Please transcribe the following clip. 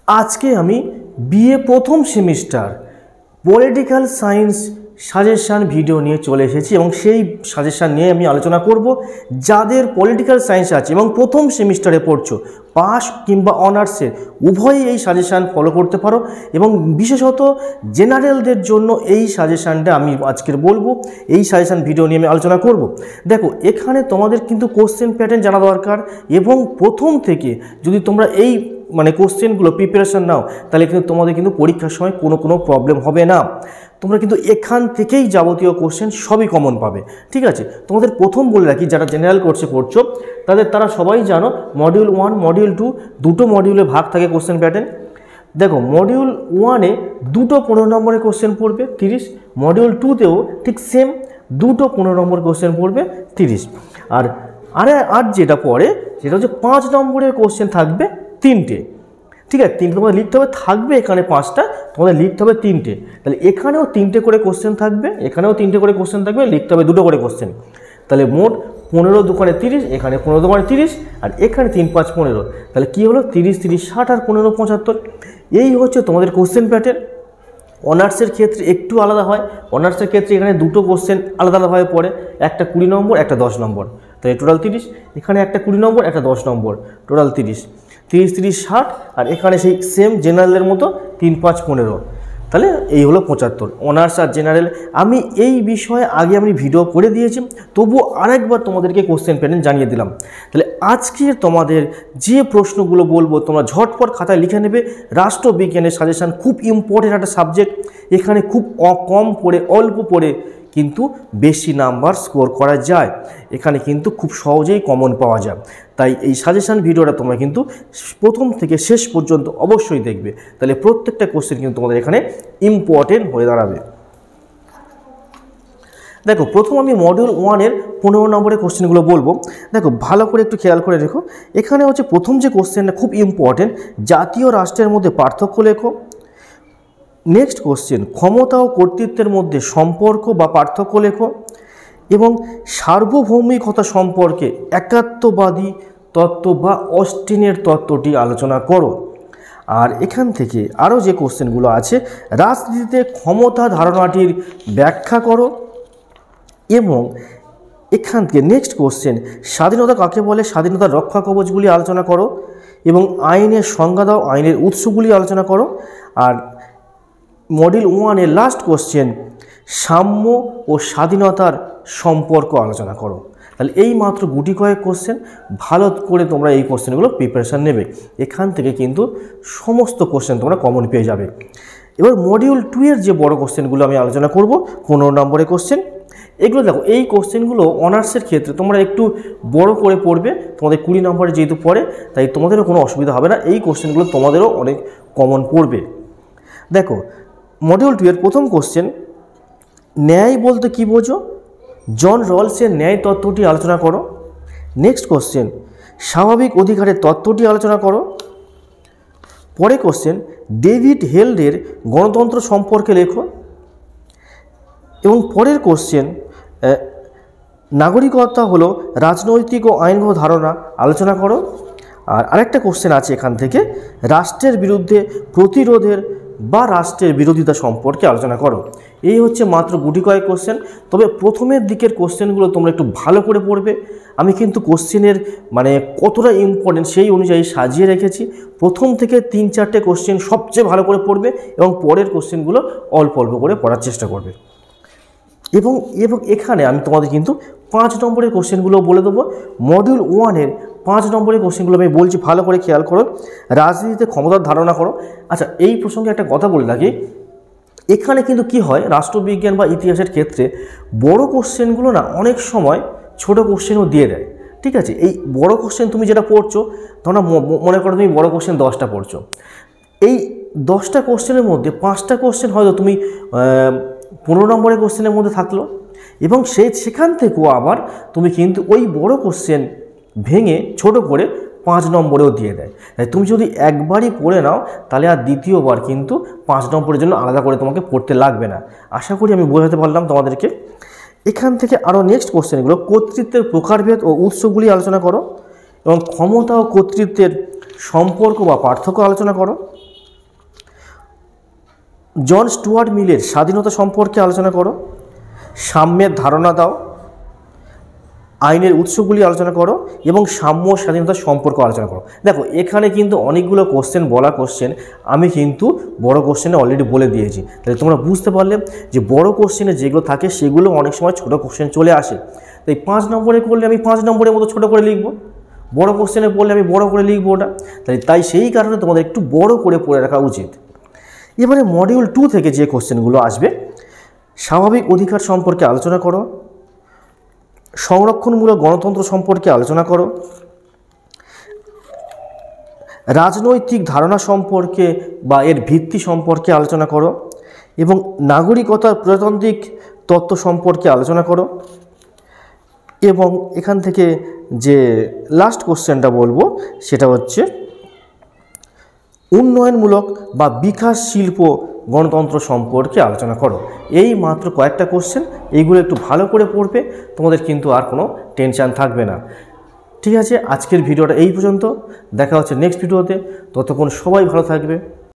আজকে আমি বিএ প্রথম semester political science suggestion video নিয়ে চলে এসেছি এবং সেই সাজেশান নিয়ে আমি আলোচনা করব। যাদের পলিটিক্যাল সায়েন্স আছে এবং প্রথম সেমিস্টারে পড়ছো, পাস কিংবা অনার্সের উভয়ই এই সাজেশান ফলো করতে পারো এবং বিশেষত জেনারেলদের জন্য এই সাজেশানটা আমি আজকের বলবো। এই সাজেশান ভিডিও নিয়ে আমি আলোচনা করব। দেখো, এখানে তোমাদের কিন্তু কোশ্চেন প্যাটার্ন জানা দরকার এবং প্রথম থেকে যদি তোমরা এই কোশ্চেনগুলো প্রিপারেশন নাও, তাহলে কিন্তু তোমাদের কিন্তু পরীক্ষার সময় কোনো প্রবলেম হবে না। তোমরা কিন্তু এখান থেকেই যাবতীয় কোশ্চেন সবই কমন পাবে। ঠিক আছে, তোমাদের প্রথম বলে রাখি, যারা জেনারেল কোর্সে পড়ছো তারা সবাই জানো মডিউল 1 মডিউল 2 দুটো মডিউলে ভাগ থাকে কোশ্চেন প্যাটার্ন। দেখো, মডিউল 1-এ দুটো 15 নম্বরের কোশ্চেন পড়বে 30, মডিউল 2-তেও ঠিক সেম দুটো 15 নম্বর কোশ্চেন পড়বে 30। আর যেটা পড়ে সেটা হচ্ছে 5 নম্বরের কোশ্চেন থাকবে 3টে। ঠিক আছে, 3টে তোমাদের লিখতে হবে, থাকবে এখানে 5টা, তোমাদের লিখতে হবে 3টে। তাহলে এখানেও 3টে করে কোশ্চেন থাকবে, এখানেও 3টে করে কোশ্চেন থাকবে, লিখতে হবে 2টো করে কোশ্চেন। তাহলে মোট 15 দুগুণে 30, এখানে 15 দুগুণে 30 আর এখানে 3 5 15। তাহলে কী হলো 30 30 60 আর 15 75। এই হচ্ছে তোমাদের কোশ্চেন প্যাটার্ন। অনার্সের ক্ষেত্রে একটু আলাদা হয়। অনার্সের ক্ষেত্রে এখানে দুটো কোশ্চেন আলাদা আলাদাভাবে পড়ে, একটা 20 নম্বর একটা 10 নম্বর, তাহলে টোটাল 30। এখানে একটা 20 নম্বর একটা 10 নম্বর, টোটাল 30 30 30 60 আর এখানে সেই সেম জেনারেলের মতো 3 5 15। তাহলে এই হলো 75। অনার্স আর জেনারেল আমি এই বিষয়ে আগে ভিডিও করে দিয়েছি, তবুও আরেকবার তোমাদেরকে কোশ্চেন প্যাটার্ন জানিয়ে দিলাম। তাহলে আজকে তোমাদের যে প্রশ্নগুলো বলবো তোমরা ঝটপট খাতায় লিখে নেবে। রাষ্ট্রবিজ্ঞানের সাজেশান খুব ইম্পর্টেন্ট একটা সাবজেক্ট। এখানে খুব কম পড়ে, অল্প পড়ে কিন্তু বেশি নাম্বার স্কোর করা যায়। এখানে কিন্তু খুব সহজেই কমন পাওয়া যায়। তাই এই সাজেশান ভিডিওটা তোমরা কিন্তু প্রথম থেকে শেষ পর্যন্ত অবশ্যই দেখবে, তাহলে প্রত্যেকটা কোশ্চেন কিন্তু তোমাদের এখানে ইম্পর্টেন্ট হয়ে দাঁড়াবে। দেখো, প্রথম আমি মডিউল 1-এর 15 নম্বরের কোশ্চেনগুলো বলবো। দেখো, ভালো করে একটু খেয়াল করে রেখো। এখানে হচ্ছে প্রথম যে কোশ্চেনটা খুব ইম্পর্টেন্ট, জাতীয় রাষ্ট্রের মধ্যে পার্থক্য লেখো। নেক্সট কোশ্চেন, ক্ষমতা ও কর্তৃত্বের মধ্যে সম্পর্ক বা পার্থক্য লেখো এবং সার্বভৌমিকতা সম্পর্কে একাত্মবাদী তত্ত্ব বা অস্টিনের তত্ত্বটি আলোচনা করো। আর এখান থেকে আরও যে কোশ্চেনগুলো আছে, রাজনীতিতে ক্ষমতা ধারণাটির ব্যাখ্যা করো এবং এখান থেকে নেক্সট কোশ্চেন, স্বাধীনতা কাকে বলে, স্বাধীনতার রক্ষা কবচগুলি আলোচনা করো এবং আইনের সংজ্ঞা দাও, আইনের উৎসগুলি আলোচনা করো। আর মডিউল 1-এর লাস্ট কোশ্চেন, সাম্য ও স্বাধীনতার সম্পর্ক আলোচনা করো। তাহলে এই মাত্র গুটি কয়েক কোশ্চেন, ভালো করে তোমরা এই কোশ্চেনগুলো প্রিপারেশান নেবে। এখান থেকে কিন্তু সমস্ত কোশ্চেন তোমরা কমন পেয়ে যাবে। এবার মডিউল 2-এর যে বড় কোশ্চেনগুলো আমি আলোচনা করব, 15 নম্বরের কোশ্চেন। এগুলো দেখো, এই কোশ্চেনগুলো অনার্সের ক্ষেত্রে তোমরা একটু বড় করে পড়বে, তোমাদের 20 নম্বরে যেহেতু পড়ে তাই তোমাদেরও কোনো অসুবিধা হবে না। এই কোশ্চেনগুলো তোমাদেরও অনেক কমন পড়বে। দেখো, মডিউল 2-এর প্রথম কোশ্চেন, ন্যায় বলতে কী বোঝো, জন রলসের ন্যায় তত্ত্বটি আলোচনা করো। নেক্সট কোশ্চেন, স্বাভাবিক অধিকারের তত্ত্বটি আলোচনা করো। পরে কোশ্চেন, ডেভিড হেল্ডের গণতন্ত্র সম্পর্কে লেখো এবং পরের কোশ্চেন, নাগরিকতা হলো রাজনৈতিক ও আইনগত ধারণা আলোচনা করো। আর আরেকটা কোশ্চেন আছে এখান থেকে, রাষ্ট্রের বিরুদ্ধে প্রতিরোধের বা রাষ্ট্রের বিরোধিতা সম্পর্কে আলোচনা করো। এই হচ্ছে মাত্র গুটি কয়েক কোশ্চেন। তবে প্রথমের দিকের কোশ্চেনগুলো তোমরা একটু ভালো করে পড়বে। আমি কিন্তু কোশ্চেনের কতটা ইম্পর্টেন্ট সেই অনুযায়ী সাজিয়ে রেখেছি। প্রথম থেকে 3-4টে কোশ্চেন সবচেয়ে ভালো করে পড়বে এবং পরের কোশ্চেনগুলো অল্প অল্প করে পড়ার চেষ্টা করবে। এবং এখানে আমি তোমাদের কিন্তু 5 নম্বরের কোশ্চেনগুলো বলে দেবো। মডিউল 1-এর 5 নম্বরের কোশ্চেনগুলো আমি বলছি, ভালো করে খেয়াল করো। রাজনীতিতে ক্ষমতার ধারণা করো। আচ্ছা, এই প্রসঙ্গে একটা কথা বলে রাখি, এখানে কিন্তু কি হয়, রাষ্ট্রবিজ্ঞান বা ইতিহাসের ক্ষেত্রে বড় কোশ্চেনগুলো না অনেক সময় ছোট কোশ্চেনও দিয়ে দেয়। ঠিক আছে, এই বড় কোশ্চেন তুমি যেটা পড়ছো, তোমরা মনে করো তুমি বড় কোশ্চেন 10টা পড়ছো, এই 10টা কোশ্চেনের মধ্যে 5টা কোশ্চেন হয়তো তুমি 15 নম্বরের কোশ্চেনের মধ্যে থাকলো এবং সেখান থেকেও আবার তুমি কিন্তু ওই বড় কোশ্চেন ভেঙে ছোট করে 5 নম্বরেও দিয়ে দেয়। তাই তুমি যদি একবারই পড়ে নাও তাহলে আর দ্বিতীয়বার কিন্তু 5 নম্বরের জন্য আলাদা করে তোমাকে পড়তে লাগবে না। আশা করি আমি বোঝাতে পারলাম তোমাদেরকে। এখান থেকে আরও নেক্সট কোশ্চেনগুলো, কর্তৃত্বের প্রকারভেদ ও উৎসগুলি আলোচনা করো এবং ক্ষমতা ও কর্তৃত্বের সম্পর্ক বা পার্থক্য আলোচনা করো। জন স্টুয়ার্ট মিলের স্বাধীনতা সম্পর্কে আলোচনা করো, সাম্যের ধারণা দাও, আইনের উৎসগুলি আলোচনা করো এবং সাম্য স্বাধীনতার সম্পর্ক আলোচনা করো। দেখো এখানে কিন্তু অনেকগুলো কোশ্চেন, বলা কোশ্চেন আমি কিন্তু বড় কোশ্চেনে অলরেডি বলে দিয়েছি। তাহলে তোমরা বুঝতে পারলে যে বড় কোশ্চেনে যেগুলো থাকে সেগুলো অনেক সময় ছোটো কোশ্চেন চলে আসে। তাই 5 নম্বরে করলে আমি 5 নম্বরের মতো ছোটো করে লিখবো, বড় কোশ্চেনে পড়লে আমি বড় করে লিখবো ওটা। তাই সেই কারণে তোমাদের একটু বড় করে পড়ে রাখা উচিত। এবারে মডিউল 2 থেকে যে কোশ্চেনগুলো আসবে, স্বাভাবিক অধিকার সম্পর্কে আলোচনা করো, সংরক্ষণমূলক গণতন্ত্র সম্পর্কে আলোচনা করো, রাজনৈতিক ধারণা সম্পর্কে বা এর ভিত্তি সম্পর্কে আলোচনা করো এবং নাগরিকতার প্রজাতান্ত্রিক তত্ত্ব সম্পর্কে আলোচনা করো। এবং এখান থেকে যে লাস্ট কোশ্চেনটা বলবো সেটা হচ্ছে উন্নয়নমূলক বা বিকাশ শিল্প গণতন্ত্র সম্পর্কে আলোচনা করো। এই মাত্র কয়েকটা কোশ্চেন, এইগুলো একটু ভালো করে পড়বে, তোমাদের কিন্তু আর কোনো টেনশান থাকবে না। ঠিক আছে, আজকের ভিডিওটা এই পর্যন্ত, দেখা হচ্ছে নেক্সট ভিডিওতে। ততক্ষণ সবাই ভালো থাকবে।